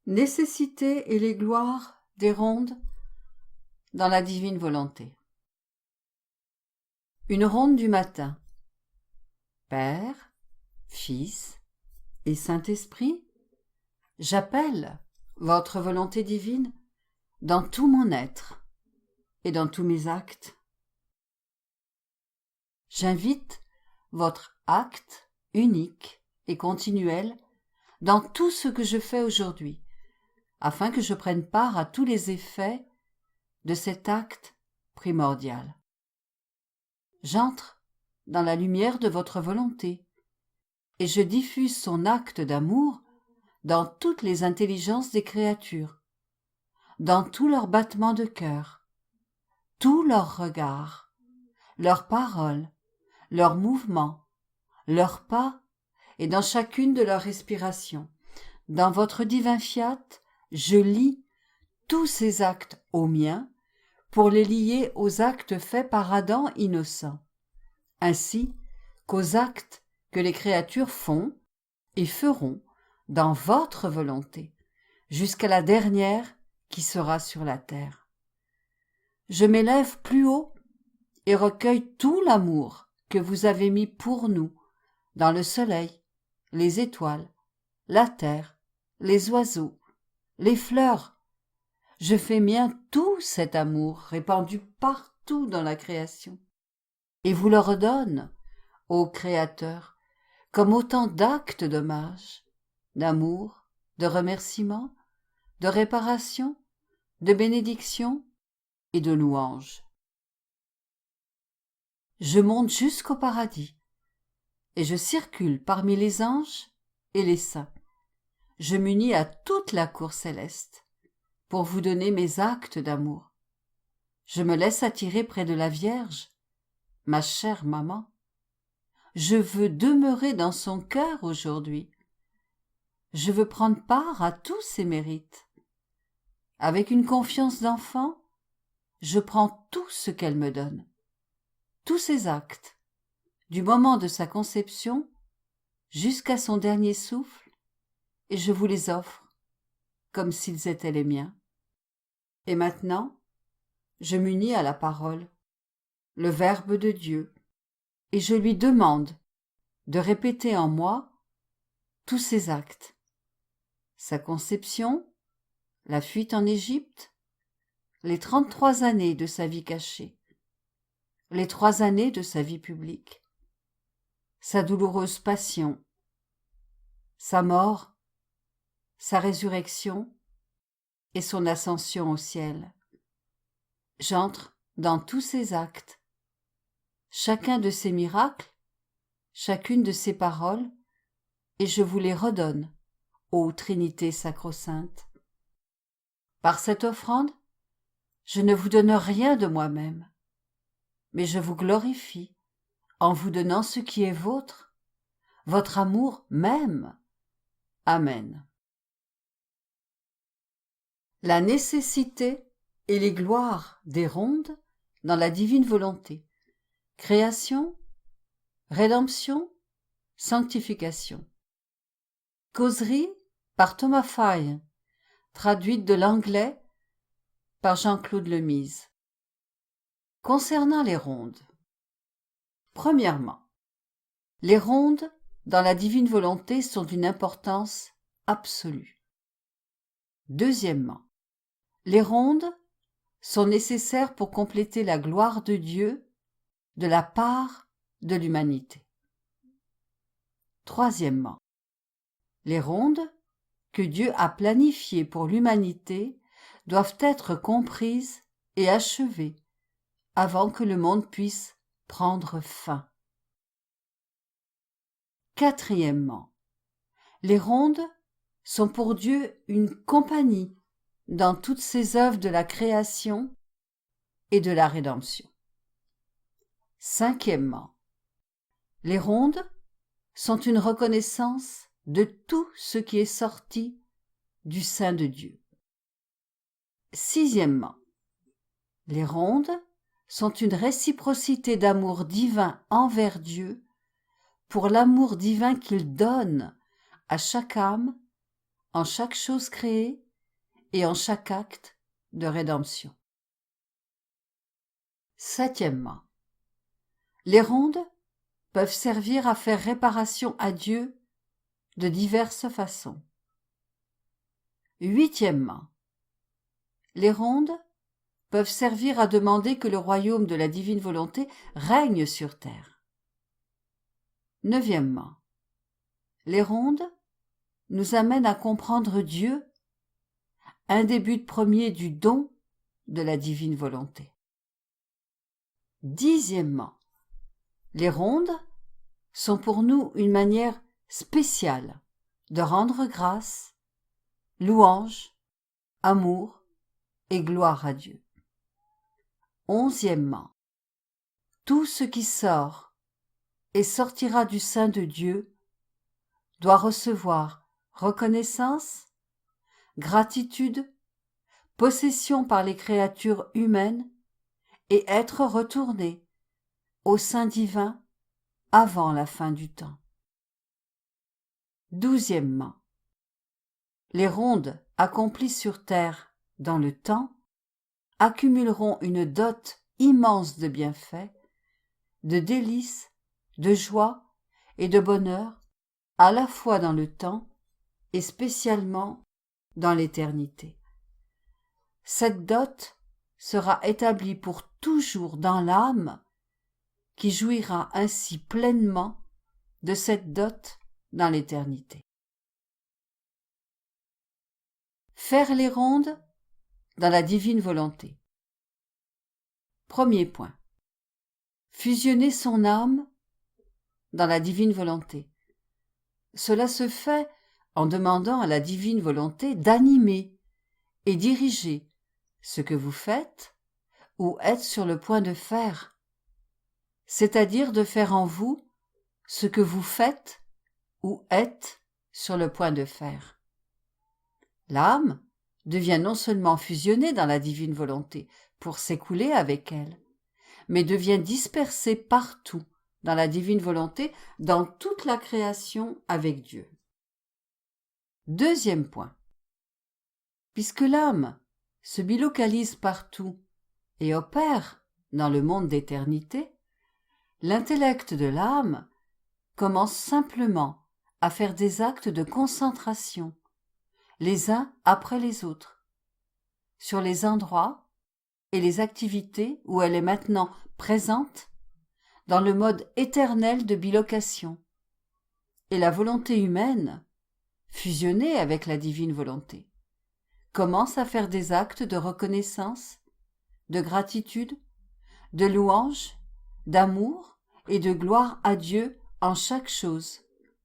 Nécessité et les gloires des rondes dans la divine volonté. Une ronde du matin. Père, Fils et Saint-Esprit, j'appelle votre volonté divine dans tout mon être et dans tous mes actes. J'invite votre acte unique et continuel dans tout ce que je fais aujourd'hui, afin que je prenne part à tous les effets de cet acte primordial. J'entre dans la lumière de votre volonté et je diffuse son acte d'amour dans toutes les intelligences des créatures, dans tous leurs battements de cœur, tous leurs regards, leurs paroles, leurs mouvements, leurs pas et dans chacune de leurs respirations. Dans votre divin fiat, je lie tous ces actes aux miens pour les lier aux actes faits par Adam innocent, ainsi qu'aux actes que les créatures font et feront dans votre volonté, jusqu'à la dernière qui sera sur la terre. Je m'élève plus haut et recueille tout l'amour que vous avez mis pour nous dans le soleil, les étoiles, la terre, les oiseaux, les fleurs. Je fais mien tout cet amour répandu partout dans la création et vous le redonne, ô Créateur, comme autant d'actes d'hommage, d'amour, de remerciement, de réparation, de bénédiction et de louange. Je monte jusqu'au paradis et je circule parmi les anges et les saints. Je m'unis à toute la cour céleste pour vous donner mes actes d'amour. Je me laisse attirer près de la Vierge, ma chère maman. Je veux demeurer dans son cœur aujourd'hui. Je veux prendre part à tous ses mérites. Avec une confiance d'enfant, je prends tout ce qu'elle me donne, tous ses actes, du moment de sa conception jusqu'à son dernier souffle, et je vous les offre comme s'ils étaient les miens. Et maintenant, je m'unis à la parole, le Verbe de Dieu, et je lui demande de répéter en moi tous ses actes, sa conception, la fuite en Égypte, les 33 années de sa vie cachée, les 3 années de sa vie publique, sa douloureuse passion, sa mort, sa résurrection et son ascension au ciel. J'entre dans tous ses actes, chacun de ses miracles, chacune de ses paroles, et je vous les redonne, ô Trinité sacro-sainte. Par cette offrande, je ne vous donne rien de moi-même, mais je vous glorifie en vous donnant ce qui est vôtre, votre amour même. Amen. La nécessité et les gloires des rondes dans la divine volonté. Création, rédemption, sanctification. Causerie par Thomas Faye, traduite de l'anglais par Jean-Claude Lemise. Concernant les rondes. Premièrement, les rondes dans la divine volonté sont d'une importance absolue. Deuxièmement, les rondes sont nécessaires pour compléter la gloire de Dieu de la part de l'humanité. Troisièmement, les rondes que Dieu a planifiées pour l'humanité doivent être comprises et achevées avant que le monde puisse prendre fin. Quatrièmement, les rondes sont pour Dieu une compagnie dans toutes ses œuvres de la création et de la rédemption. Cinquièmement, les rondes sont une reconnaissance de tout ce qui est sorti du sein de Dieu. Sixièmement, les rondes sont une réciprocité d'amour divin envers Dieu pour l'amour divin qu'il donne à chaque âme en chaque chose créée et en chaque acte de rédemption. Septièmement, les rondes peuvent servir à faire réparation à Dieu de diverses façons. Huitièmement, les rondes peuvent servir à demander que le royaume de la divine volonté règne sur terre. Neuvièmement, les rondes nous amènent à comprendre Dieu, un des buts premiers du don de la divine volonté. Dixièmement, les rondes sont pour nous une manière spéciale de rendre grâce, louange, amour et gloire à Dieu. Onzièmement, tout ce qui sort et sortira du sein de Dieu doit recevoir reconnaissance, gratitude, possession par les créatures humaines et être retourné au sein divin avant la fin du temps. Douzièmement, les rondes accomplies sur terre dans le temps accumuleront une dot immense de bienfaits, de délices, de joie et de bonheur, à la fois dans le temps et spécialement dans l'éternité. Cette dot sera établie pour toujours dans l'âme qui jouira ainsi pleinement de cette dot dans l'éternité. Faire les rondes dans la divine volonté. Premier point. Fusionner son âme dans la divine volonté. Cela se fait en demandant à la divine volonté d'animer et diriger ce que vous faites ou êtes sur le point de faire, c'est-à-dire de faire en vous ce que vous faites ou êtes sur le point de faire. L'âme devient non seulement fusionnée dans la divine volonté pour s'écouler avec elle, mais devient dispersée partout dans la divine volonté, dans toute la création avec Dieu. Deuxième point. Puisque l'âme se bilocalise partout et opère dans le monde d'éternité, l'intellect de l'âme commence simplement à faire des actes de concentration, les uns après les autres, sur les endroits et les activités où elle est maintenant présente dans le mode éternel de bilocation, et la volonté humaine, fusionnée avec la divine volonté, commence à faire des actes de reconnaissance, de gratitude, de louange, d'amour et de gloire à Dieu en chaque chose,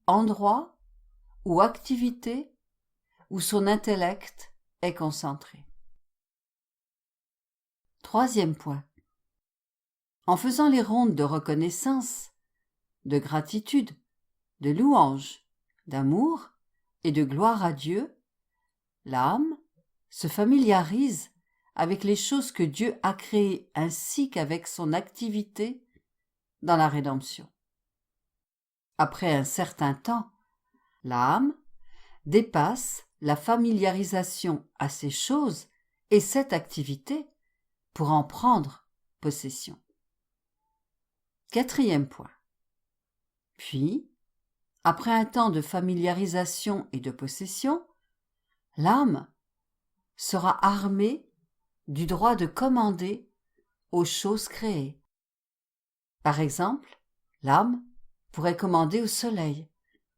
endroit ou activité où son intellect est concentré. Troisième point. En faisant les rondes de reconnaissance, de gratitude, de louange, d'amour et de gloire à Dieu, l'âme se familiarise avec les choses que Dieu a créées ainsi qu'avec son activité dans la rédemption. Après un certain temps, l'âme dépasse la familiarisation à ces choses et cette activité pour en prendre possession. Quatrième point. Puis, après un temps de familiarisation et de possession, l'âme sera armée du droit de commander aux choses créées. Par exemple, l'âme pourrait commander au soleil,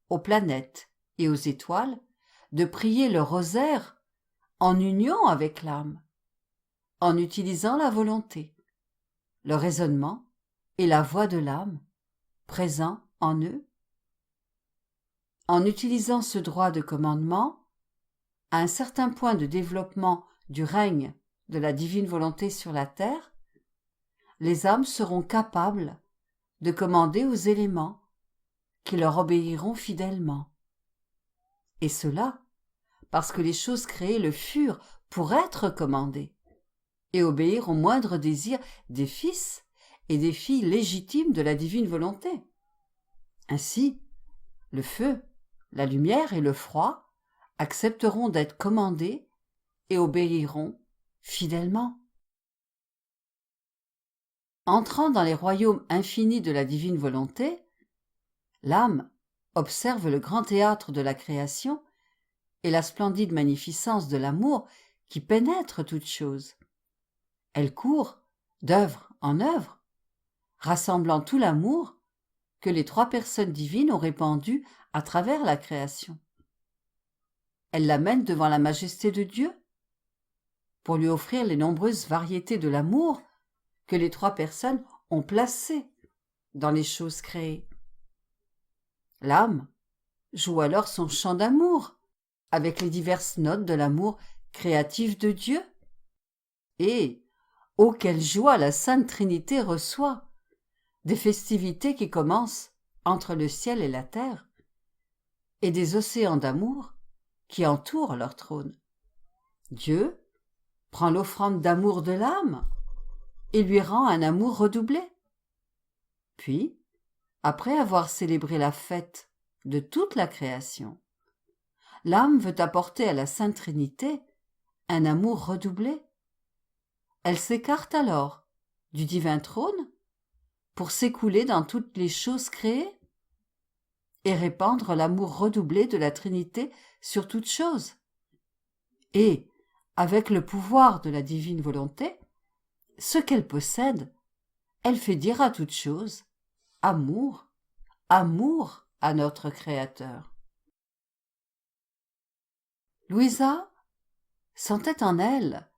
aux planètes et aux étoiles de prier le rosaire en union avec l'âme, en utilisant la volonté, le raisonnement et la voix de l'âme présents en eux. En utilisant ce droit de commandement, à un certain point de développement du règne de la divine volonté sur la terre, les âmes seront capables de commander aux éléments qui leur obéiront fidèlement. Et cela parce que les choses créées le furent pour être commandées et obéir au moindre désir des fils et des filles légitimes de la divine volonté. Ainsi, le feu, la lumière et le froid accepteront d'être commandés et obéiront fidèlement. Entrant dans les royaumes infinis de la divine volonté, l'âme observe le grand théâtre de la création et la splendide magnificence de l'amour qui pénètre toutes choses. Elle court d'œuvre en œuvre, rassemblant tout l'amour que les trois personnes divines ont répandu à travers la création. Elle l'amène devant la majesté de Dieu pour lui offrir les nombreuses variétés de l'amour que les trois personnes ont placées dans les choses créées. L'âme joue alors son chant d'amour avec les diverses notes de l'amour créatif de Dieu. Et, oh quelle joie la Sainte Trinité reçoit des festivités qui commencent entre le ciel et la terre, et des océans d'amour qui entourent leur trône. Dieu prend l'offrande d'amour de l'âme et lui rend un amour redoublé. Puis, après avoir célébré la fête de toute la création, l'âme veut apporter à la Sainte Trinité un amour redoublé. Elle s'écarte alors du divin trône pour s'écouler dans toutes les choses créées et répandre l'amour redoublé de la Trinité sur toutes choses. Et, avec le pouvoir de la divine volonté, ce qu'elle possède, elle fait dire à toutes choses « Amour, amour à notre Créateur ». Louisa sentait en elle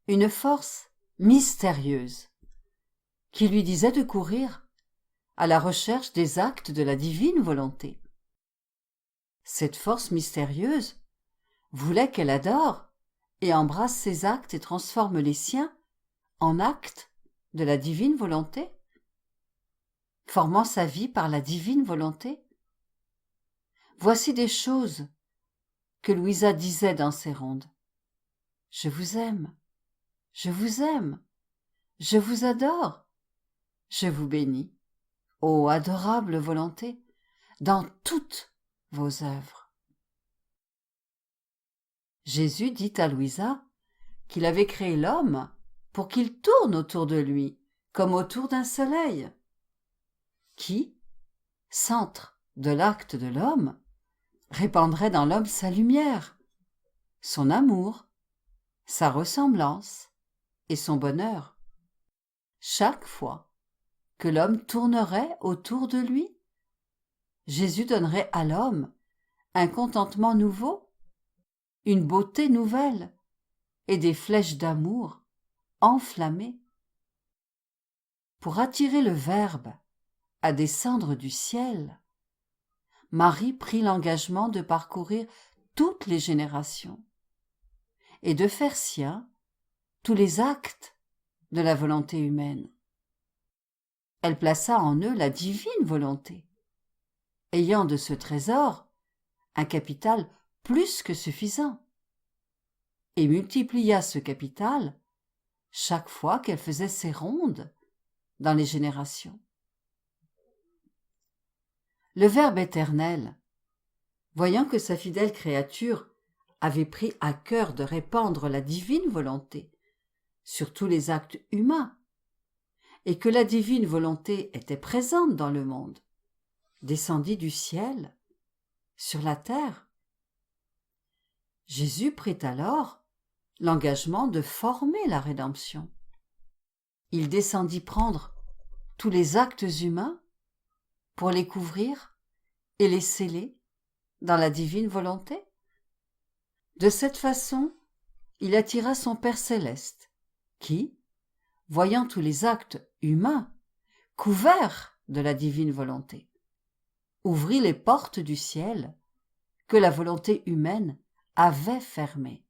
une force mystérieuse qui lui disait de courir à la recherche des actes de la divine volonté. Cette force mystérieuse voulait qu'elle adore et embrasse ses actes et transforme les siens en actes de la divine volonté, formant sa vie par la divine volonté. Voici des choses que Louisa disait dans ses rondes. « Je vous aime, je vous aime, je vous adore, je vous bénis, ô adorable volonté, dans toutes vos œuvres. » Jésus dit à Louisa qu'il avait créé l'homme pour qu'il tourne autour de lui, comme autour d'un soleil, qui, centre de l'acte de l'homme, répandrait dans l'homme sa lumière, son amour, sa ressemblance et son bonheur. Chaque fois que l'homme tournerait autour de lui, Jésus donnerait à l'homme un contentement nouveau, une beauté nouvelle et des flèches d'amour enflammées. Pour attirer le Verbe à descendre du ciel, Marie prit l'engagement de parcourir toutes les générations et de faire sien tous les actes de la volonté humaine. Elle plaça en eux la divine volonté, ayant de ce trésor un capital plus que suffisant, et multiplia ce capital chaque fois qu'elle faisait ses rondes dans les générations. Le Verbe éternel, voyant que sa fidèle créature avait pris à cœur de répandre la divine volonté sur tous les actes humains, et que la divine volonté était présente dans le monde, descendit du ciel sur la terre. Jésus prit alors l'engagement de former la rédemption. Il descendit prendre tous les actes humains pour les couvrir et les sceller dans la divine volonté. De cette façon, il attira son Père céleste, qui, voyant tous les actes humains couverts de la divine volonté, ouvrit les portes du ciel que la volonté humaine avait fermées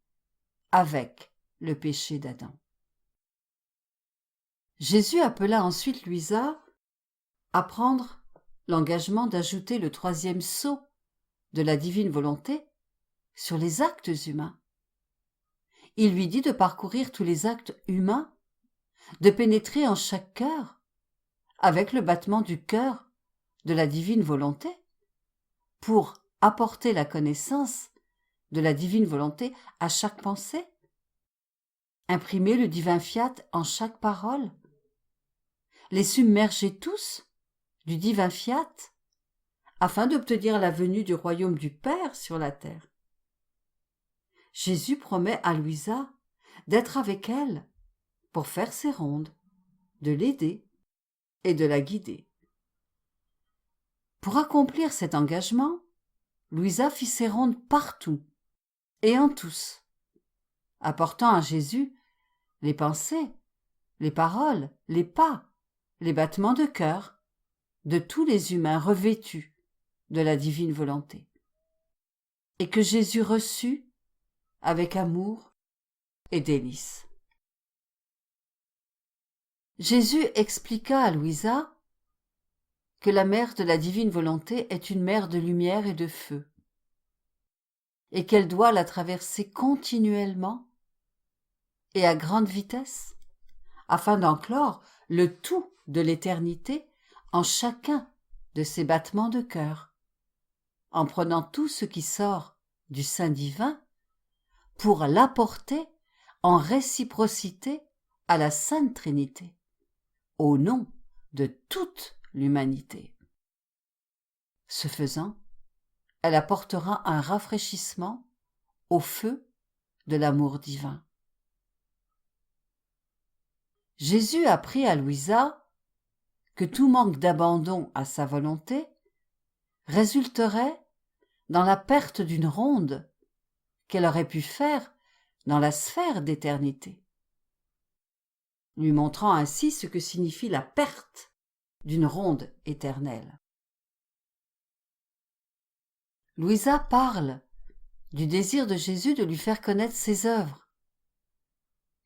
avec le péché d'Adam. Jésus appela ensuite Louisa à prendre l'engagement d'ajouter le troisième sceau de la divine volonté sur les actes humains. Il lui dit de parcourir tous les actes humains, de pénétrer en chaque cœur avec le battement du cœur de la divine volonté pour apporter la connaissance de la divine volonté à chaque pensée? Imprimer le divin fiat en chaque parole? Les submerger tous du divin fiat afin d'obtenir la venue du royaume du Père sur la terre? Jésus promet à Louisa d'être avec elle pour faire ses rondes, de l'aider et de la guider. Pour accomplir cet engagement, Louisa fit ses rondes partout et en tous, apportant à Jésus les pensées, les paroles, les pas, les battements de cœur de tous les humains revêtus de la divine volonté, et que Jésus reçut avec amour et délice. Jésus expliqua à Louisa que la mère de la divine volonté est une mère de lumière et de feu, et qu'elle doit la traverser continuellement et à grande vitesse, afin d'enclore le tout de l'éternité en chacun de ses battements de cœur, en prenant tout ce qui sort du sein divin pour l'apporter en réciprocité à la Sainte Trinité, au nom de toute l'humanité. Ce faisant, elle apportera un rafraîchissement au feu de l'amour divin. Jésus apprit à Louisa que tout manque d'abandon à sa volonté résulterait dans la perte d'une ronde qu'elle aurait pu faire dans la sphère d'éternité, lui montrant ainsi ce que signifie la perte d'une ronde éternelle. Louisa parle du désir de Jésus de lui faire connaître ses œuvres,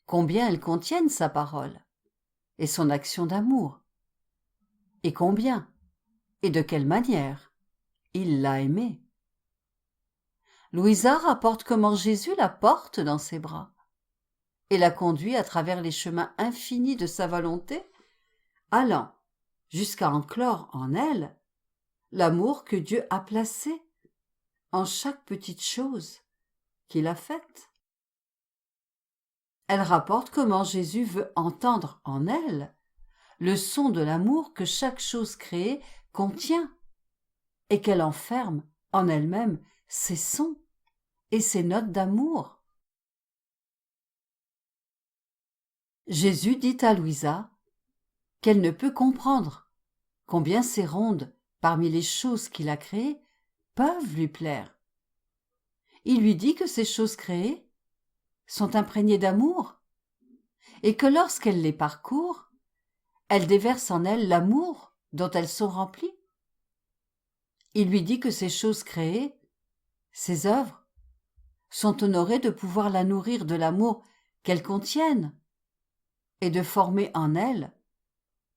combien elles contiennent sa parole et son action d'amour, et combien et de quelle manière il l'a aimée. Louisa rapporte comment Jésus la porte dans ses bras et la conduit à travers les chemins infinis de sa volonté, allant jusqu'à enclore en elle l'amour que Dieu a placé en chaque petite chose qu'il a faite. Elle rapporte comment Jésus veut entendre en elle le son de l'amour que chaque chose créée contient et qu'elle enferme en elle-même ses sons et ses notes d'amour. Jésus dit à Louisa qu'elle ne peut comprendre combien ces rondes, parmi les choses qu'il a créées, peuvent lui plaire. Il lui dit que ces choses créées sont imprégnées d'amour et que lorsqu'elle les parcourt, elles déversent en elle l'amour dont elles sont remplies. Il lui dit que ces choses créées, ces œuvres, sont honorées de pouvoir la nourrir de l'amour qu'elles contiennent et de former en elles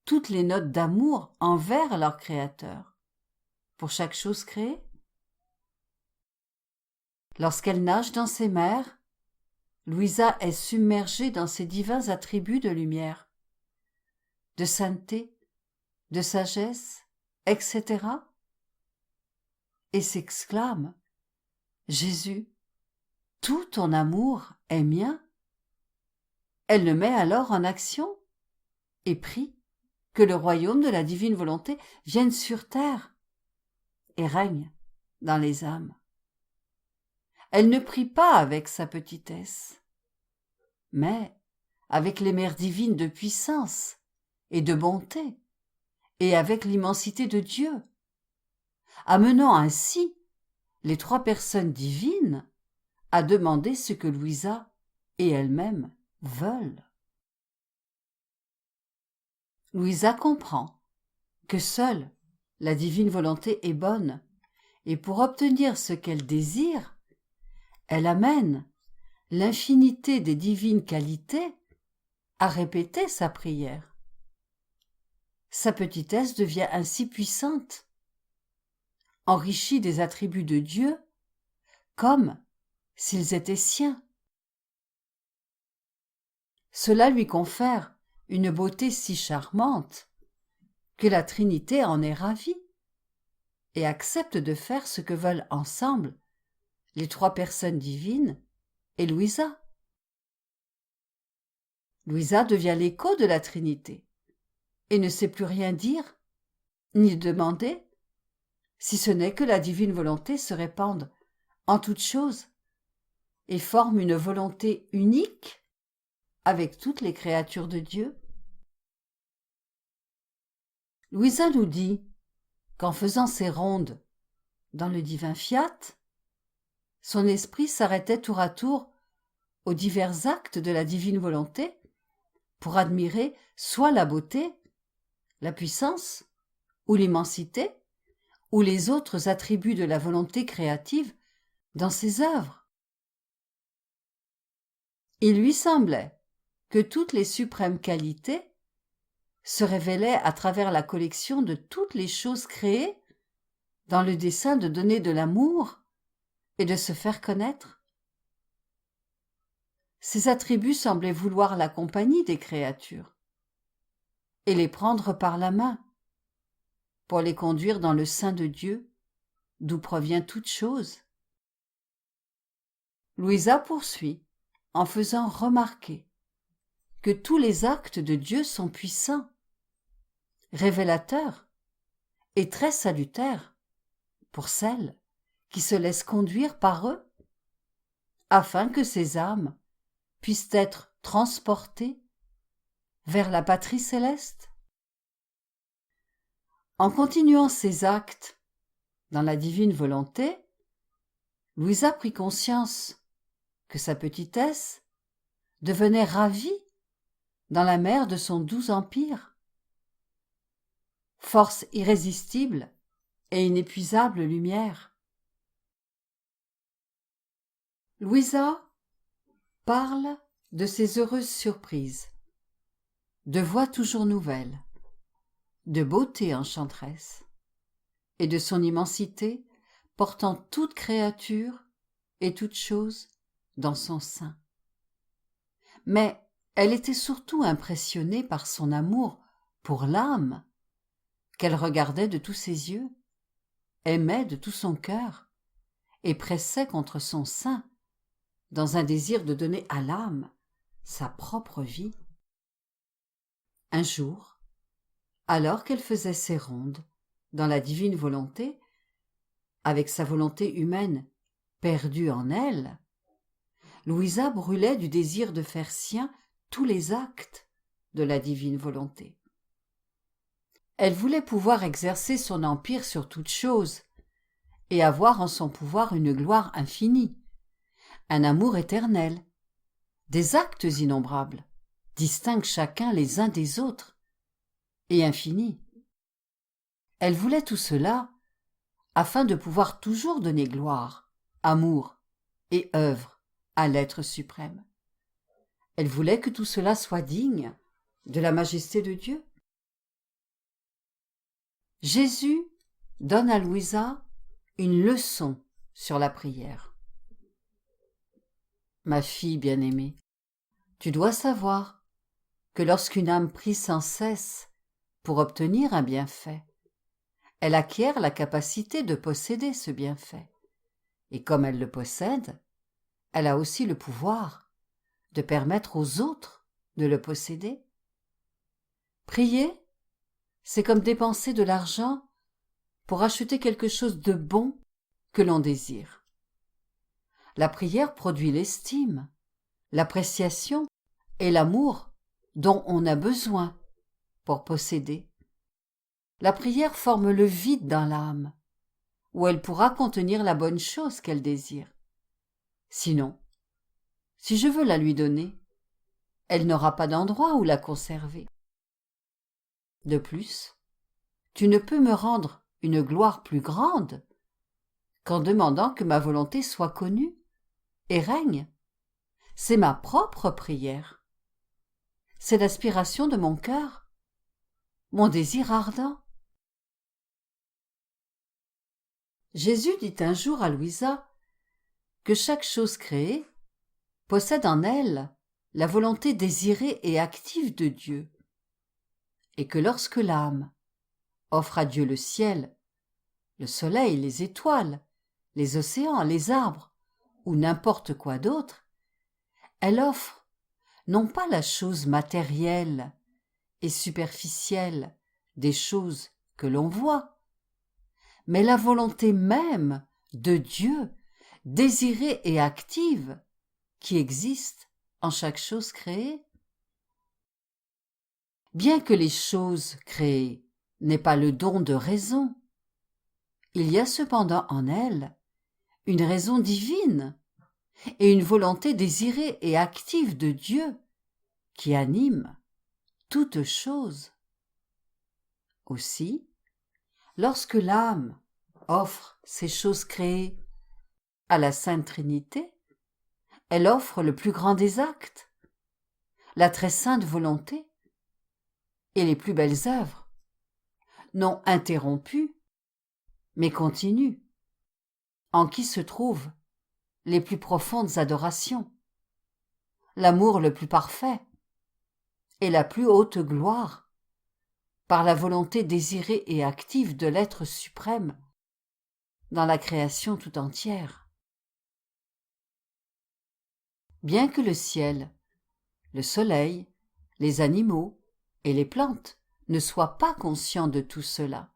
toutes les notes d'amour envers leur Créateur, pour chaque chose créée. Lorsqu'elle nage dans ces mers, Louisa est submergée dans ces divins attributs de lumière, de sainteté, de sagesse, etc. et s'exclame « Jésus, tout ton amour est mien ». Elle le met alors en action et prie que le royaume de la divine volonté vienne sur terre et règne dans les âmes. Elle ne prie pas avec sa petitesse, mais avec les mers divines de puissance et de bonté, et avec l'immensité de Dieu, amenant ainsi les trois personnes divines à demander ce que Louisa et elle-même veulent. Louisa comprend que seule la divine volonté est bonne, et pour obtenir ce qu'elle désire, elle amène l'infinité des divines qualités à répéter sa prière. Sa petitesse devient ainsi puissante, enrichie des attributs de Dieu, comme s'ils étaient siens. Cela lui confère une beauté si charmante que la Trinité en est ravie et accepte de faire ce que veulent ensemble les 3 personnes divines et Louisa. Louisa devient l'écho de la Trinité et ne sait plus rien dire, ni demander, si ce n'est que la divine volonté se répande en toutes choses et forme une volonté unique avec toutes les créatures de Dieu. Louisa nous dit qu'en faisant ses rondes dans le divin fiat, son esprit s'arrêtait tour à tour aux divers actes de la divine volonté pour admirer soit la beauté, la puissance ou l'immensité, ou les autres attributs de la volonté créative dans ses œuvres. Il lui semblait que toutes les suprêmes qualités se révélaient à travers la collection de toutes les choses créées dans le dessein de donner de l'amour et de se faire connaître. Ces attributs semblaient vouloir la compagnie des créatures et les prendre par la main pour les conduire dans le sein de Dieu, d'où provient toute chose. Louisa poursuit en faisant remarquer que tous les actes de Dieu sont puissants, révélateurs et très salutaires pour celles qui se laissent conduire par eux, afin que ces âmes puissent être transportées vers la patrie céleste. En continuant ces actes dans la divine volonté, Louisa prit conscience que sa petitesse devenait ravie dans la mer de son doux empire. Force irrésistible et inépuisable lumière. Louisa parle de ses heureuses surprises, de voix toujours nouvelles, de beauté enchanteresse, et de son immensité portant toute créature et toute chose dans son sein. Mais elle était surtout impressionnée par son amour pour l'âme, qu'elle regardait de tous ses yeux, aimait de tout son cœur, et pressait contre son sein, dans un désir de donner à l'âme sa propre vie. Un jour, alors qu'elle faisait ses rondes dans la divine volonté, avec sa volonté humaine perdue en elle, Louisa brûlait du désir de faire sien tous les actes de la divine volonté. Elle voulait pouvoir exercer son empire sur toutes choses et avoir en son pouvoir une gloire infinie, un amour éternel, des actes innombrables, distincts chacun les uns des autres, et infinis. Elle voulait tout cela afin de pouvoir toujours donner gloire, amour et œuvre à l'être suprême. Elle voulait que tout cela soit digne de la majesté de Dieu. Jésus donne à Louisa une leçon sur la prière. Ma fille bien-aimée, tu dois savoir que lorsqu'une âme prie sans cesse pour obtenir un bienfait, elle acquiert la capacité de posséder ce bienfait. Et comme elle le possède, elle a aussi le pouvoir de permettre aux autres de le posséder. Prier, c'est comme dépenser de l'argent pour acheter quelque chose de bon que l'on désire. La prière produit l'estime, l'appréciation et l'amour dont on a besoin pour posséder. La prière forme le vide dans l'âme, où elle pourra contenir la bonne chose qu'elle désire. Sinon, si je veux la lui donner, elle n'aura pas d'endroit où la conserver. De plus, tu ne peux me rendre une gloire plus grande qu'en demandant que ma volonté soit connue et règne. C'est ma propre prière. C'est l'aspiration de mon cœur, mon désir ardent. Jésus dit un jour à Louisa que chaque chose créée possède en elle la volonté désirée et active de Dieu, et que lorsque l'âme offre à Dieu le ciel, le soleil, les étoiles, les océans, les arbres, ou n'importe quoi d'autre, elle offre non pas la chose matérielle et superficielle des choses que l'on voit, mais la volonté même de Dieu, désirée et active, qui existe en chaque chose créée. Bien que les choses créées n'aient pas le don de raison, il y a cependant en elles une raison divine et une volonté désirée et active de Dieu qui anime toute chose. Aussi, lorsque l'âme offre ces choses créées à la Sainte Trinité, elle offre le plus grand des actes, la très sainte volonté et les plus belles œuvres, non interrompues, mais continues, en qui se trouvent les plus profondes adorations, l'amour le plus parfait et la plus haute gloire, par la volonté désirée et active de l'être suprême dans la création tout entière. Bien que le ciel, le soleil, les animaux et les plantes ne soient pas conscients de tout cela,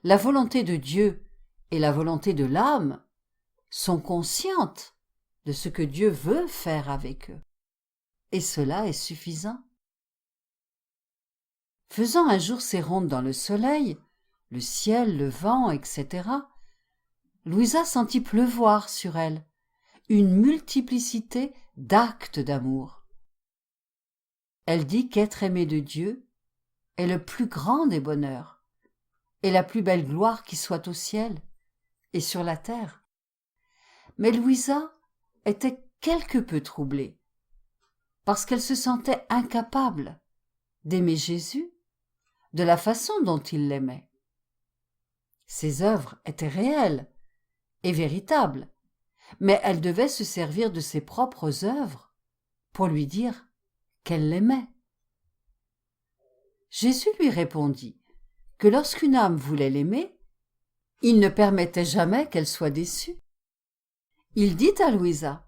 la volonté de Dieu et la volonté de l'âme sont conscientes de ce que Dieu veut faire avec eux. Et cela est suffisant. Faisant un jour ses rondes dans le soleil, le ciel, le vent, etc., Louisa sentit pleuvoir sur elle une multiplicité d'actes d'amour. Elle dit qu'être aimée de Dieu est le plus grand des bonheurs et la plus belle gloire qui soit au ciel et sur la terre. Mais Louisa était quelque peu troublée, parce qu'elle se sentait incapable d'aimer Jésus de la façon dont il l'aimait. Ses œuvres étaient réelles et véritables, mais elle devait se servir de ses propres œuvres pour lui dire qu'elle l'aimait. Jésus lui répondit que lorsqu'une âme voulait l'aimer, il ne permettait jamais qu'elle soit déçue. Il dit à Louisa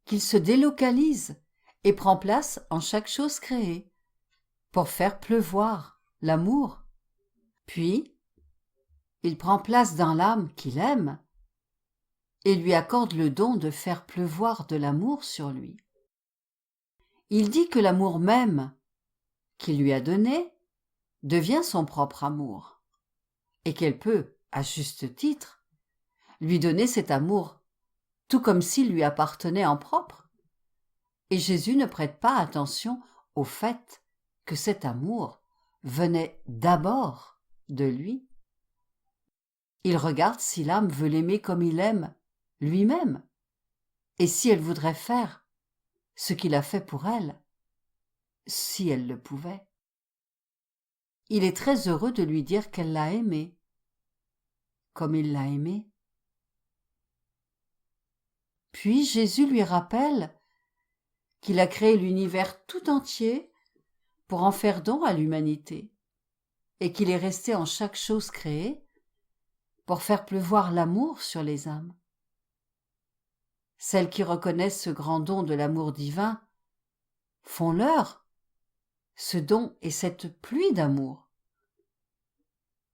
qu'il se délocalise et prend place en chaque chose créée pour faire pleuvoir l'amour. Puis, il prend place dans l'âme qu'il aime et lui accorde le don de faire pleuvoir de l'amour sur lui. Il dit que l'amour même qu'il lui a donné devient son propre amour et qu'elle peut, à juste titre, lui donner cet amour tout comme s'il lui appartenait en propre. Et Jésus ne prête pas attention au fait que cet amour venait d'abord de lui. Il regarde si l'âme veut l'aimer comme il aime lui-même, et si elle voudrait faire ce qu'il a fait pour elle, si elle le pouvait. Il est très heureux de lui dire qu'elle l'a aimé, comme il l'a aimé. Puis Jésus lui rappelle qu'il a créé l'univers tout entier pour en faire don à l'humanité, et qu'il est resté en chaque chose créée pour faire pleuvoir l'amour sur les âmes. Celles qui reconnaissent ce grand don de l'amour divin font leur ce don et cette pluie d'amour.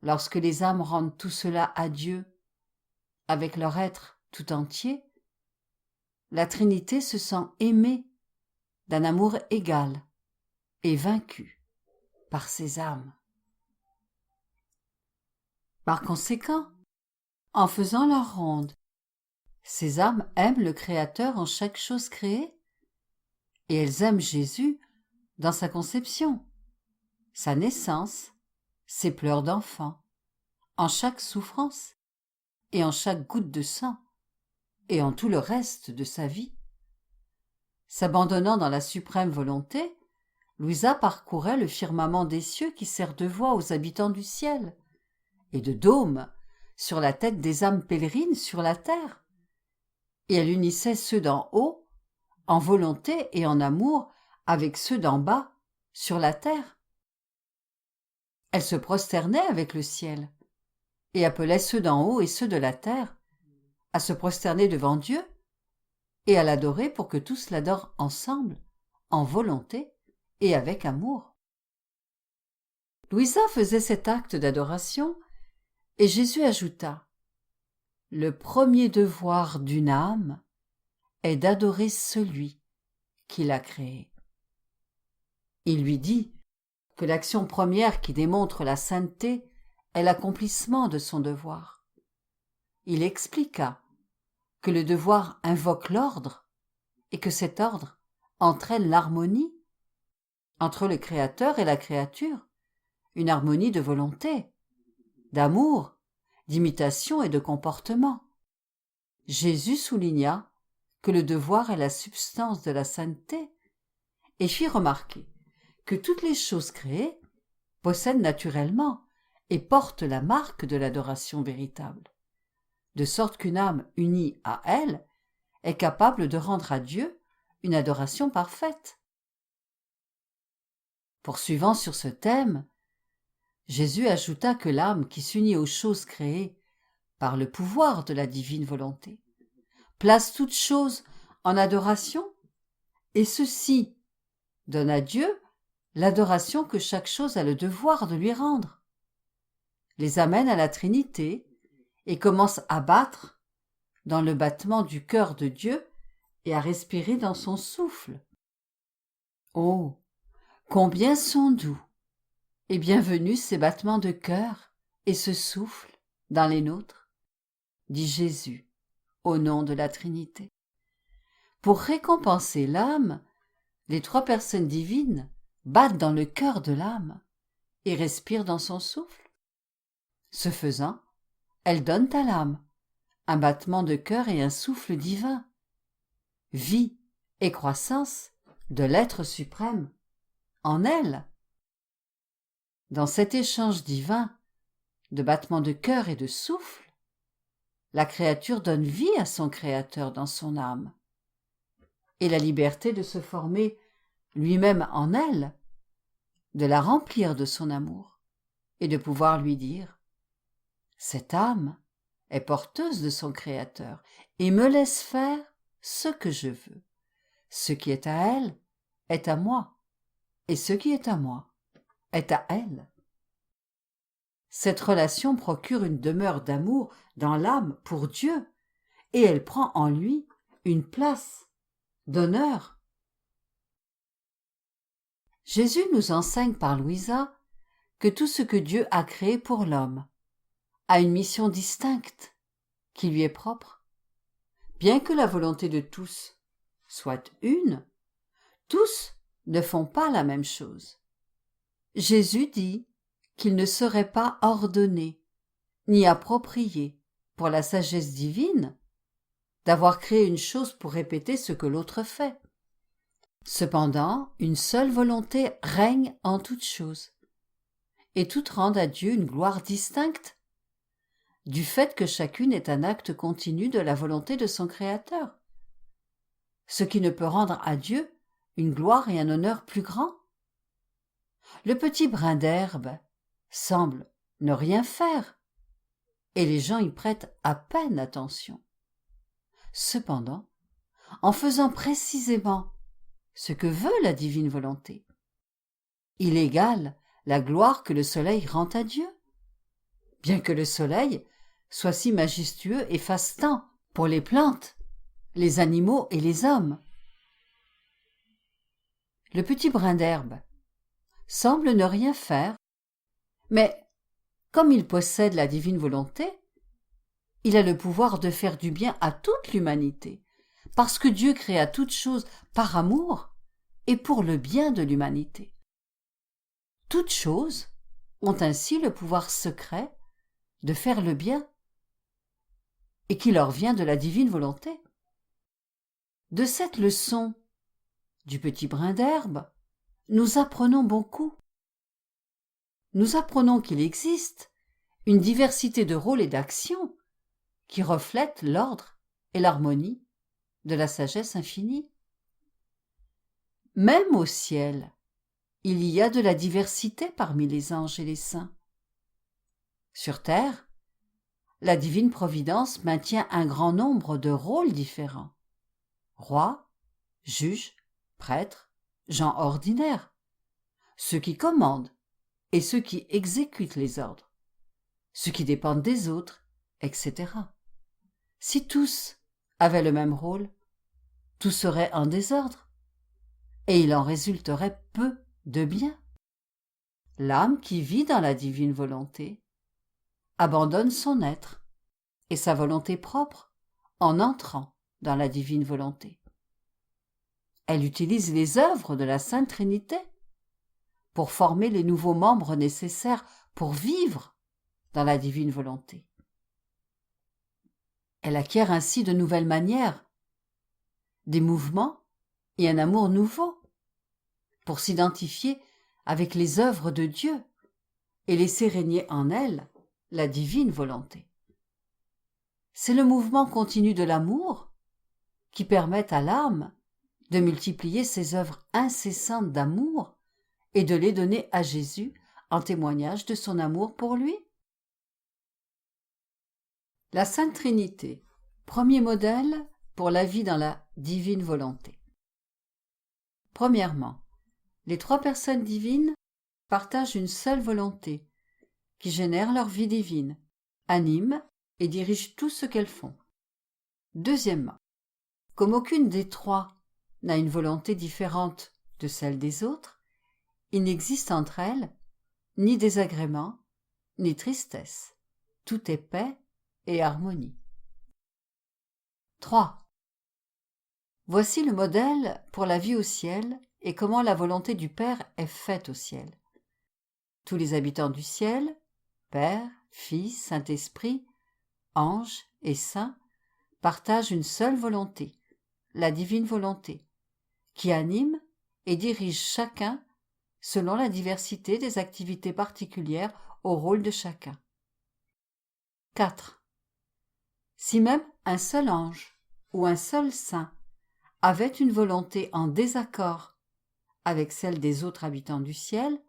Lorsque les âmes rendent tout cela à Dieu avec leur être tout entier, la Trinité se sent aimée d'un amour égal et vaincue par ses âmes. Par conséquent, en faisant leur ronde, ces âmes aiment le Créateur en chaque chose créée, et elles aiment Jésus dans sa conception, sa naissance, ses pleurs d'enfant, en chaque souffrance et en chaque goutte de sang, et en tout le reste de sa vie. S'abandonnant dans la suprême volonté, Louisa parcourait le firmament des cieux qui sert de voie aux habitants du ciel, et de dôme sur la tête des âmes pèlerines sur la terre, et elle unissait ceux d'en haut, en volonté et en amour, avec ceux d'en bas, sur la terre. Elle se prosternait avec le ciel, et appelait ceux d'en haut et ceux de la terre à se prosterner devant Dieu et à l'adorer pour que tous l'adorent ensemble, en volonté et avec amour. Louisa faisait cet acte d'adoration, et Jésus ajouta : « Le premier devoir d'une âme est d'adorer celui qui l'a créée. » Il lui dit que l'action première qui démontre la sainteté est l'accomplissement de son devoir. Il expliqua que le devoir invoque l'ordre et que cet ordre entraîne l'harmonie entre le Créateur et la créature, une harmonie de volonté, d'amour, d'imitation et de comportement. Jésus souligna que le devoir est la substance de la sainteté et fit remarquer que toutes les choses créées possèdent naturellement et portent la marque de l'adoration véritable, de sorte qu'une âme unie à elle est capable de rendre à Dieu une adoration parfaite. Poursuivant sur ce thème, Jésus ajouta que l'âme qui s'unit aux choses créées par le pouvoir de la divine volonté place toutes choses en adoration, et ceci donne à Dieu l'adoration que chaque chose a le devoir de lui rendre, les amène à la Trinité et commence à battre dans le battement du cœur de Dieu et à respirer dans son souffle. Oh, combien sont doux et bienvenus ces battements de cœur et ce souffle dans les nôtres, dit Jésus au nom de la Trinité. Pour récompenser l'âme, les trois personnes divines battent dans le cœur de l'âme et respirent dans son souffle. Ce faisant, elles donnent à l'âme un battement de cœur et un souffle divin, vie et croissance de l'être suprême en elle. Dans cet échange divin de battements de cœur et de souffle, la créature donne vie à son Créateur dans son âme, et la liberté de se former lui-même en elle, de la remplir de son amour, et de pouvoir lui dire : cette âme est porteuse de son Créateur et me laisse faire ce que je veux. Ce qui est à elle est à moi, et ce qui est à moi est à elle. Cette relation procure une demeure d'amour dans l'âme pour Dieu, et elle prend en lui une place d'honneur. Jésus nous enseigne par Louisa que tout ce que Dieu a créé pour l'homme a une mission distincte qui lui est propre. Bien que la volonté de tous soit une, tous ne font pas la même chose. Jésus dit qu'il ne serait pas ordonné ni approprié pour la sagesse divine d'avoir créé une chose pour répéter ce que l'autre fait. Cependant, une seule volonté règne en toutes choses, et toutes rendent à Dieu une gloire distincte, du fait que chacune est un acte continu de la volonté de son Créateur, ce qui ne peut rendre à Dieu une gloire et un honneur plus grands. Le petit brin d'herbe semble ne rien faire, et les gens y prêtent à peine attention. Cependant, en faisant précisément ce que veut la divine volonté, il égale la gloire que le soleil rend à Dieu, bien que le soleil soit si majestueux et fasse tant pour les plantes, les animaux et les hommes. Le petit brin d'herbe semble ne rien faire, mais comme il possède la divine volonté, il a le pouvoir de faire du bien à toute l'humanité, parce que Dieu créa toutes choses par amour et pour le bien de l'humanité. Toutes choses ont ainsi le pouvoir secret de faire le bien, et qui leur vient de la divine volonté. De cette leçon du petit brin d'herbe, nous apprenons beaucoup. Nous apprenons qu'il existe une diversité de rôles et d'actions qui reflètent l'ordre et l'harmonie de la sagesse infinie. Même au ciel, il y a de la diversité parmi les anges et les saints. Sur terre, la divine providence maintient un grand nombre de rôles différents. rois, juges, prêtres, gens ordinaires, ceux qui commandent et ceux qui exécutent les ordres, ceux qui dépendent des autres, etc. Si tous avaient le même rôle, tout serait en désordre, et il en résulterait peu de bien. L'âme qui vit dans la divine volonté abandonne son être et sa volonté propre en entrant dans la divine volonté. Elle utilise les œuvres de la Sainte Trinité pour former les nouveaux membres nécessaires pour vivre dans la divine volonté. Elle acquiert ainsi de nouvelles manières, des mouvements et un amour nouveau pour s'identifier avec les œuvres de Dieu et laisser régner en elle la divine volonté. C'est le mouvement continu de l'amour qui permet à l'âme de multiplier ses œuvres incessantes d'amour et de les donner à Jésus en témoignage de son amour pour lui. La Sainte Trinité, premier modèle pour la vie dans la divine volonté. Premièrement, les trois personnes divines partagent une seule volonté qui génère leur vie divine, anime et dirige tout ce qu'elles font. Deuxièmement, comme aucune des trois n'a une volonté différente de celle des autres, il n'existe entre elles ni désagrément, ni tristesse. Tout est paix et harmonie. 3. Voici le modèle pour la vie au ciel et comment la volonté du Père est faite au ciel. Tous les habitants du ciel, Père, Fils, Saint-Esprit, anges et saints, partagent une seule volonté, la divine volonté, qui anime et dirige chacun selon la diversité des activités particulières au rôle de chacun. 4. Si même un seul ange ou un seul saint avait une volonté en désaccord avec celle des autres habitants du ciel,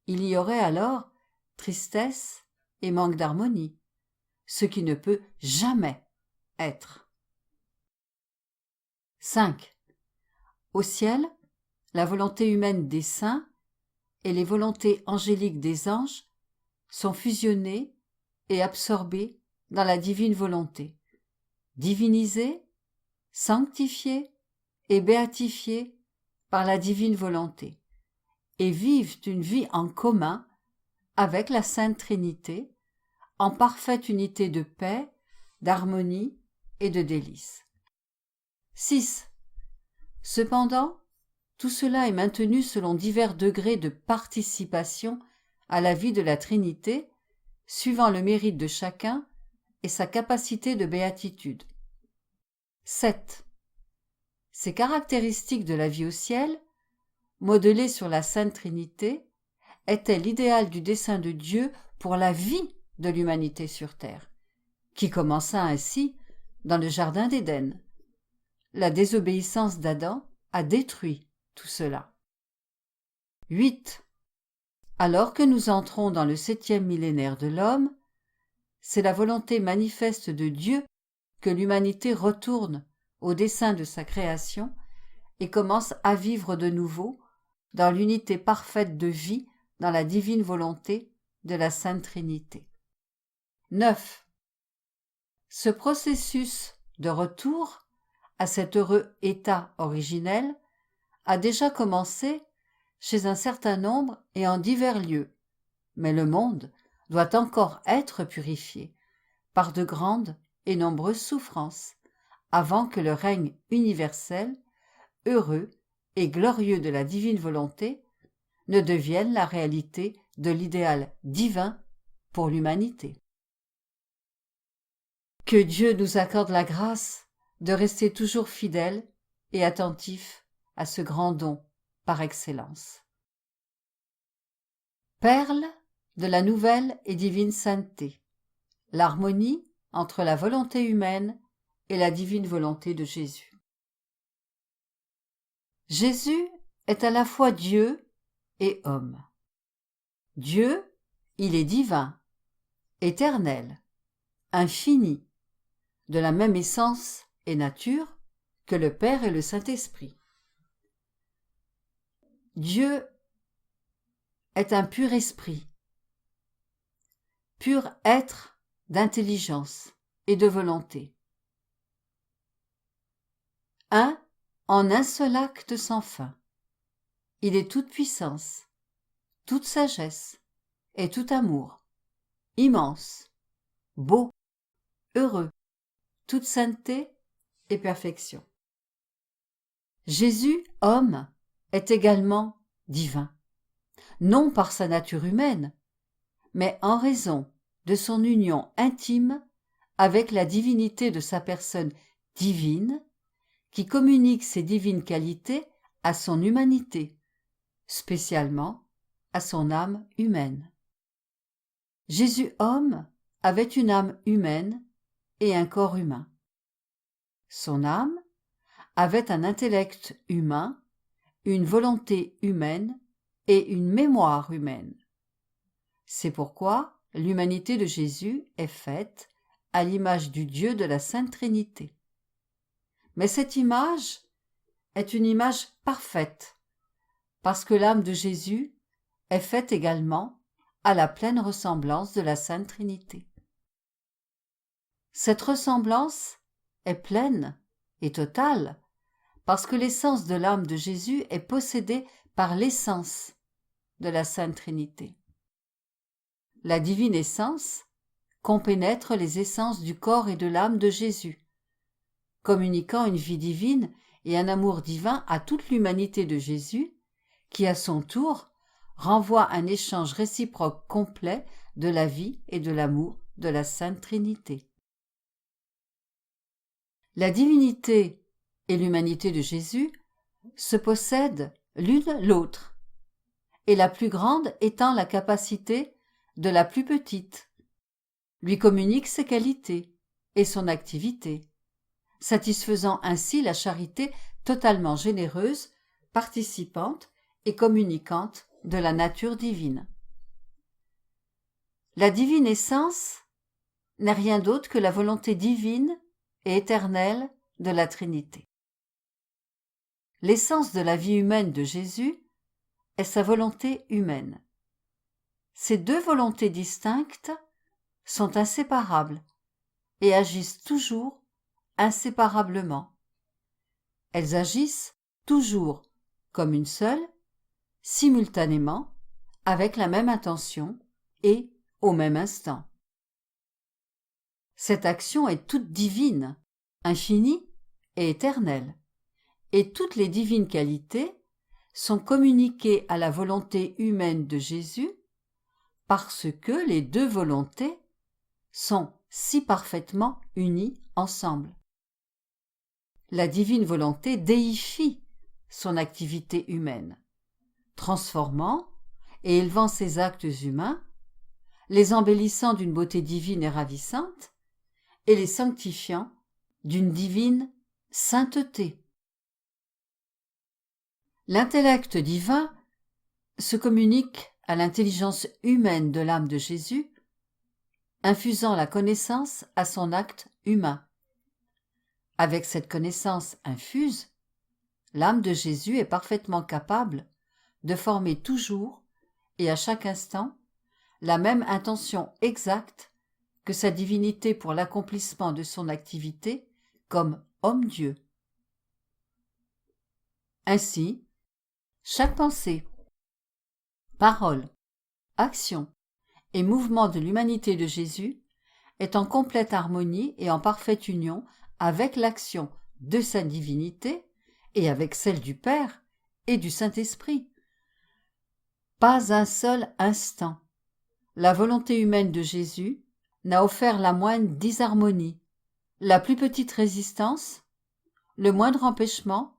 il y aurait alors tristesse et manque d'harmonie, ce qui ne peut jamais être. 5. Au ciel, la volonté humaine des saints et les volontés angéliques des anges sont fusionnées et absorbées dans la divine volonté, divinisées, sanctifiées et béatifiées par la divine volonté, et vivent une vie en commun avec la Sainte Trinité, en parfaite unité de paix, d'harmonie et de délices. 6. Cependant, tout cela est maintenu selon divers degrés de participation à la vie de la Trinité, suivant le mérite de chacun et sa capacité de béatitude. 7. Ces caractéristiques de la vie au ciel, modelées sur la Sainte Trinité, étaient l'idéal du dessein de Dieu pour la vie de l'humanité sur terre, qui commença ainsi dans le jardin d'Éden. La désobéissance d'Adam a détruit tout cela. 8. Alors que nous entrons dans le 7e millénaire de l'homme, c'est la volonté manifeste de Dieu que l'humanité retourne au dessein de sa création et commence à vivre de nouveau dans l'unité parfaite de vie dans la divine volonté de la Sainte Trinité. 9. Ce processus de retour à cet heureux état originel a déjà commencé chez un certain nombre et en divers lieux, mais le monde doit encore être purifié par de grandes et nombreuses souffrances avant que le règne universel, heureux et glorieux de la divine volonté ne devienne la réalité de l'idéal divin pour l'humanité. Que Dieu nous accorde la grâce de rester toujours fidèles et attentifs à ce grand don par excellence. Perle de la nouvelle et divine sainteté, l'harmonie entre la volonté humaine et la divine volonté de Jésus. Jésus est à la fois Dieu et homme. Dieu, il est divin, éternel, infini, de la même essence et nature que le Père et le Saint-Esprit. Dieu est un pur esprit, pur être d'intelligence et de volonté. Un en un seul acte sans fin. Il est toute puissance, toute sagesse et tout amour, immense, beau, heureux, toute sainteté et perfection. Jésus, homme, est également divin, non par sa nature humaine, mais en raison de son union intime avec la divinité de sa personne divine, qui communique ses divines qualités à son humanité, spécialement à son âme humaine. Jésus homme avait une âme humaine et un corps humain. Son âme avait un intellect humain, une volonté humaine et une mémoire humaine. C'est pourquoi l'humanité de Jésus est faite à l'image du Dieu de la Sainte Trinité. Mais cette image est une image parfaite, parce que l'âme de Jésus est faite également à la pleine ressemblance de la Sainte Trinité. Cette ressemblance est pleine et totale, parce que l'essence de l'âme de Jésus est possédée par l'essence de la Sainte Trinité. La divine essence compénètre les essences du corps et de l'âme de Jésus, communiquant une vie divine et un amour divin à toute l'humanité de Jésus, qui à son tour renvoie un échange réciproque complet de la vie et de l'amour de la Sainte Trinité. La divinité et l'humanité de Jésus se possèdent l'une l'autre, et la plus grande étant la capacité de la plus petite, lui communique ses qualités et son activité, satisfaisant ainsi la charité totalement généreuse, participante et communicante de la nature divine. La divine essence n'est rien d'autre que la volonté divine et éternelle de la Trinité. L'essence de la vie humaine de Jésus est sa volonté humaine. Ces deux volontés distinctes sont inséparables et agissent toujours inséparablement. Elles agissent toujours comme une seule, simultanément, avec la même intention et au même instant. Cette action est toute divine, infinie et éternelle, et toutes les divines qualités sont communiquées à la volonté humaine de Jésus parce que les deux volontés sont si parfaitement unies ensemble. La divine volonté déifie son activité humaine, transformant et élevant ses actes humains, les embellissant d'une beauté divine et ravissante, et les sanctifiant d'une divine sainteté. L'intellect divin se communique à l'intelligence humaine de l'âme de Jésus, infusant la connaissance à son acte humain. Avec cette connaissance infuse, l'âme de Jésus est parfaitement capable de former toujours et à chaque instant la même intention exacte que sa divinité pour l'accomplissement de son activité comme homme-dieu. Ainsi, chaque pensée, parole, action et mouvement de l'humanité de Jésus est en complète harmonie et en parfaite union avec l'action de sa divinité et avec celle du Père et du Saint-Esprit. Pas un seul instant, la volonté humaine de Jésus n'a offert la moindre disharmonie, la plus petite résistance, le moindre empêchement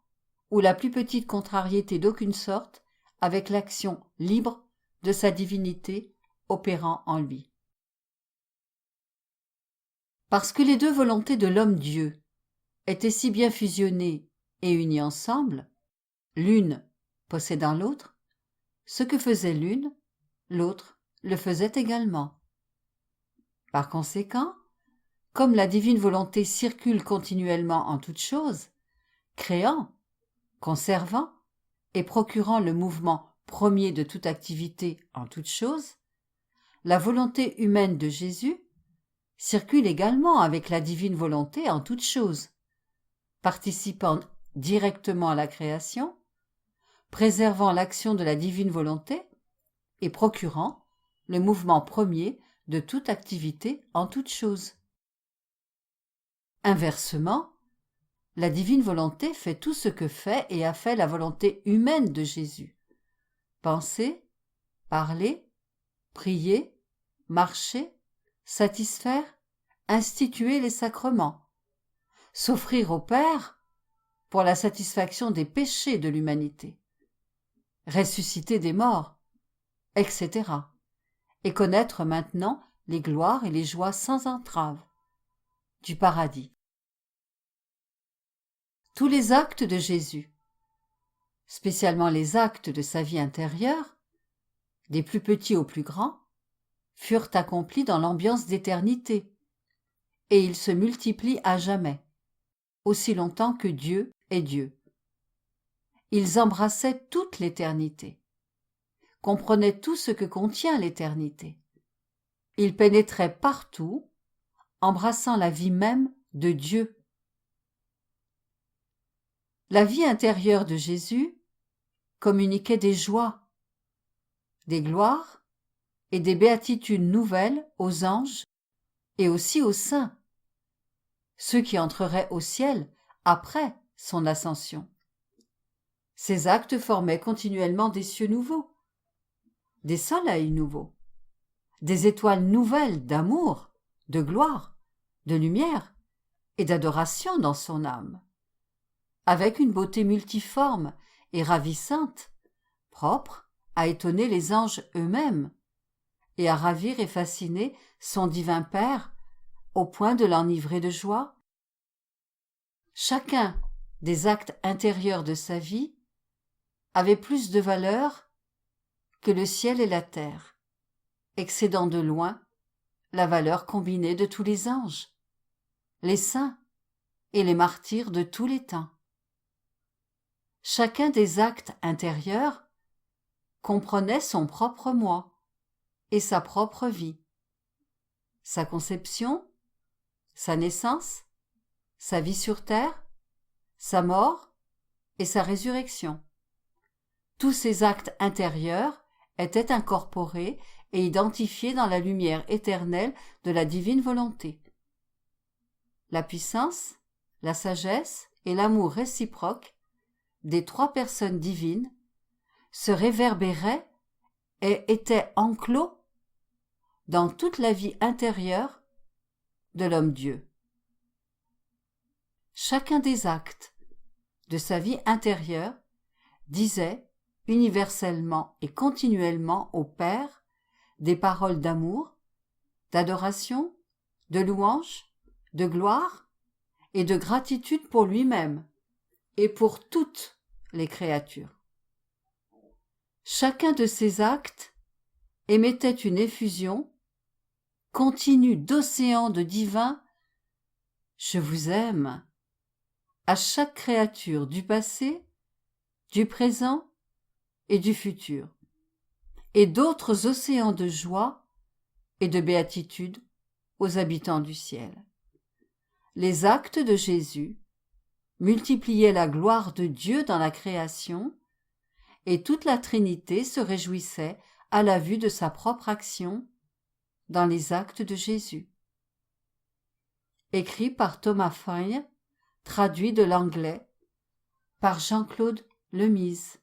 ou la plus petite contrariété d'aucune sorte avec l'action libre de sa divinité opérant en lui. Parce que les deux volontés de l'homme-dieu étaient si bien fusionnées et unies ensemble, l'une possédant l'autre, ce que faisait l'une, l'autre le faisait également. Par conséquent, comme la divine volonté circule continuellement en toutes choses, créant, conservant et procurant le mouvement premier de toute activité en toute chose, la volonté humaine de Jésus circule également avec la divine volonté en toute chose, participant directement à la création, préservant l'action de la divine volonté et procurant le mouvement premier de toute activité en toute chose. Inversement, la divine volonté fait tout ce que fait et a fait la volonté humaine de Jésus. Penser, parler, prier, marcher, satisfaire, instituer les sacrements, s'offrir au Père pour la satisfaction des péchés de l'humanité, ressusciter des morts, etc. et connaître maintenant les gloires et les joies sans entrave du paradis. Tous les actes de Jésus, spécialement les actes de sa vie intérieure, des plus petits aux plus grands, furent accomplis dans l'ambiance d'éternité, et ils se multiplient à jamais, aussi longtemps que Dieu est Dieu. Ils embrassaient toute l'éternité, comprenaient tout ce que contient l'éternité. Ils pénétraient partout, embrassant la vie même de Dieu. La vie intérieure de Jésus communiquait des joies, des gloires et des béatitudes nouvelles aux anges et aussi aux saints, ceux qui entreraient au ciel après son ascension. Ces actes formaient continuellement des cieux nouveaux, des soleils nouveaux, des étoiles nouvelles d'amour, de gloire, de lumière et d'adoration dans son âme, avec une beauté multiforme et ravissante, propre à étonner les anges eux-mêmes et à ravir et fasciner son divin Père au point de l'enivrer de joie. Chacun des actes intérieurs de sa vie avait plus de valeur que le ciel et la terre, excédant de loin la valeur combinée de tous les anges, les saints et les martyrs de tous les temps. Chacun des actes intérieurs comprenait son propre moi et sa propre vie, sa conception, sa naissance, sa vie sur terre, sa mort et sa résurrection. Tous ces actes intérieurs étaient incorporés et identifiés dans la lumière éternelle de la divine volonté. La puissance, la sagesse et l'amour réciproque des trois personnes divines se réverbéraient et étaient enclos dans toute la vie intérieure de l'homme-dieu. Chacun des actes de sa vie intérieure disait universellement et continuellement au Père des paroles d'amour, d'adoration, de louange, de gloire et de gratitude pour lui-même et pour toutes les créatures. Chacun de ces actes émettait une effusion continue d'océans de divin « Je vous aime » à chaque créature du passé, du présent et du futur, et d'autres océans de joie et de béatitude aux habitants du ciel. Les actes de Jésus multipliaient la gloire de Dieu dans la création, et toute la Trinité se réjouissait à la vue de sa propre action dans les actes de Jésus. Écrit par Thomas Feuille, traduit de l'anglais par Jean-Claude Lemise.